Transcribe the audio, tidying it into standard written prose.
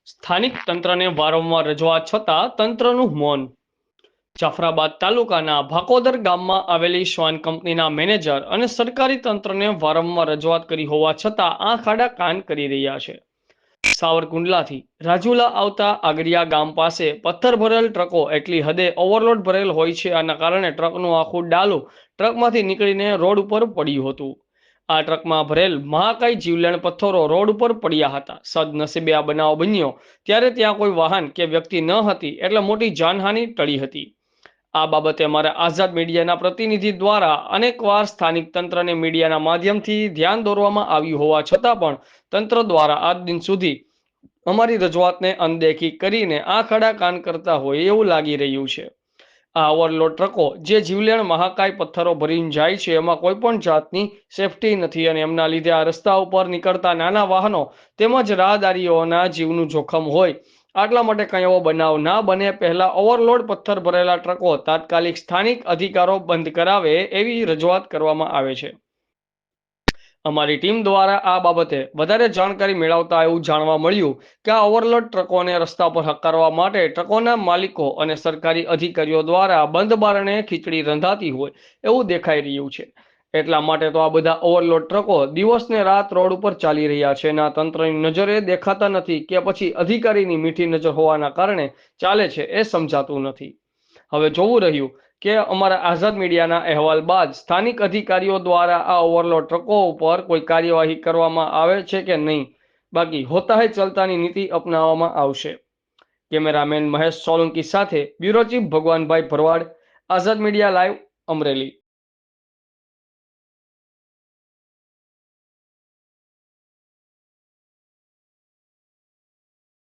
સ્થાનિક તંત્રને વારંવાર રજૂઆત છતાં તંત્રનું મૌન. જાફરાબાદ તાલુકાના ભાકોદર ગામમાં આવેલી શ્વાન કંપનીના મેનેજર અને સરકારી તંત્રને વારંવાર રજૂઆત કરી હોવા છતાં આંખ આડા કાન કરી રહ્યા છે. સાવરકુંડલાથી રાજુલા આવતા આગરિયા ગામ પાસે પથ્થર ભરેલ ટ્રકો એટલી હદે ઓવરલોડ ભરેલ હોય છે. આના કારણે ટ્રકનું આખું ડાલું ટ્રકમાંથી નીકળીને રોડ ઉપર પડ્યું હતું. આ ટ્રકમાં ભરેલ મહાકાય જીવલેણ પથ્થરો રોડ ઉપર પડ્યા હતા. સદનસીબે આ બનાવ બન્યો ત્યારે ત્યાં કોઈ વાહન કે વ્યક્તિ ન હતી, એટલે મોટી જાનહાનિ ટળી હતી. આ બાબતે અમારા આઝાદ મીડિયાના પ્રતિનિધિ દ્વારા અનેકવાર સ્થાનિક તંત્રને મીડિયાના માધ્યમથી ધ્યાન દોરવામાં આવ્યું હોવા છતાં પણ તંત્ર દ્વારા આજ દિન સુધી અમારી રજૂઆતને અનદેખી કરીને આંખ આડા કાન કરતા હોય એવું લાગી રહ્યું છે. આ ઓવરલોડ ટ્રકો જે જીવલેણ મહાકાય પથ્થરો ભરીને જાય છે, એમાં કોઈ પણ જાતની સેફટી નથી અને એમના લીધે આ રસ્તા ઉપર નીકળતા નાના વાહનો તેમજ રાહદારીઓના જીવનું જોખમ હોય. આટલા માટે કંઈ એવો બનાવ ના બને પહેલા ઓવરલોડ પથ્થર ભરેલા ટ્રકો તાત્કાલિક સ્થાનિક અધિકારો બંધ કરાવે એવી રજૂઆત કરવામાં આવે છે. અમારી ટીમ દ્વારા આ બાબતે વધારે જાણકારી મેળવતા એવું જાણવા મળ્યું કે આ ઓવરલોડ ટ્રકોને રસ્તા પર હકારવા માટે ટ્રકોના માલિકો અને સરકારી અધિકારીઓ દ્વારા બંધ બારણે ખીચડી રંધાતી હોય એવું દેખાઈ રહ્યું છે. એટલા માટે તો આ બધા ઓવરલોડ ટ્રકો દિવસ ને રાત રોડ ઉપર ચાલી રહ્યા છે અને આ તંત્રની નજરે દેખાતા નથી કે પછી અધિકારીની મીઠી નજર હોવાના કારણે ચાલે છે એ સમજાતું નથી. હવે જોવું રહ્યું કે અમારા આઝાદ મીડિયાના અહેવાલ બાદ સ્થાનિક અધિકારીઓ દ્વારા આ ઓવરલોડ ટ્રકો ઉપર કોઈ કાર્યવાહી કરવામાં આવે છે કે નહીં. બાકી હોતા હે ચલતાની નીતિ અપનાવવામાં આવશે. કેમેરામેન મહેશ સોલંકી સાથે બ્યુરો ચીફ ભગવાનભાઈ ભરવાડ, આઝાદ મીડિયા લાઈવ, અમરેલી.